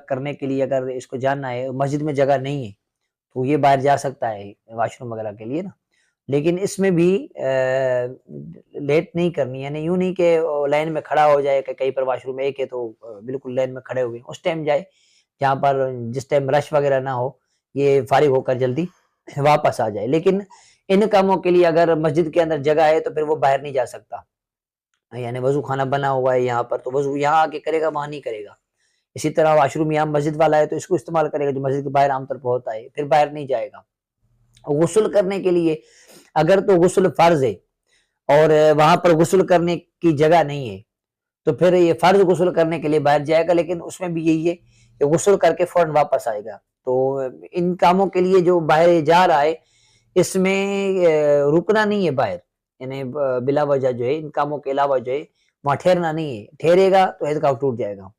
करने के लिए अगर इसको जाना है, मस्जिद में जगह नहीं है, तो ये बाहर जा सकता है वॉशरूम वगैरह के लिए ना। लेकिन इसमें भी लेट नहीं करनी, यानी यूँ नहीं कि लाइन में खड़ा हो जाए कि कहीं पर वॉशरूम एक है तो बिल्कुल लाइन में खड़े हुए हैं, उस टाइम जाए, जहाँ पर जिस टाइम रश वगैरह ना हो, ये फारिग होकर जल्दी वापस आ जाए। लेकिन इन कामों के लिए अगर मस्जिद के अंदर जगह है, तो फिर वो बाहर नहीं जा सकता। यानी वज़ू खाना बना हुआ है यहाँ पर, तो वज़ू यहाँ आके करेगा, वहाँ नहीं करेगा। इसी तरह वॉशरूम यहाँ मस्जिद वाला है, तो इसको इस्तेमाल करेगा जो मस्जिद के बाहर आमतौर पर होता है, फिर बाहर नहीं जाएगा। गुस्ल करने के लिए अगर तो गुस्ल फ़र्ज़ है और वहाँ पर गुस्ल करने की जगह नहीं है, तो फिर ये फ़र्ज़ गुस्ल करने के लिए बाहर जाएगा, लेकिन उसमें भी यही है कि गुस्ल करके फ़ौरन वापस आएगा। तो इन कामों के लिए जो बाहर जा रहा है, इसमें रुकना नहीं है बाहर, यानी बिला वजह जो है इन कामों के अलावा जो है वहाँ ठहरना नहीं है, ठहरेगा तो एतकाफ टूट जाएगा।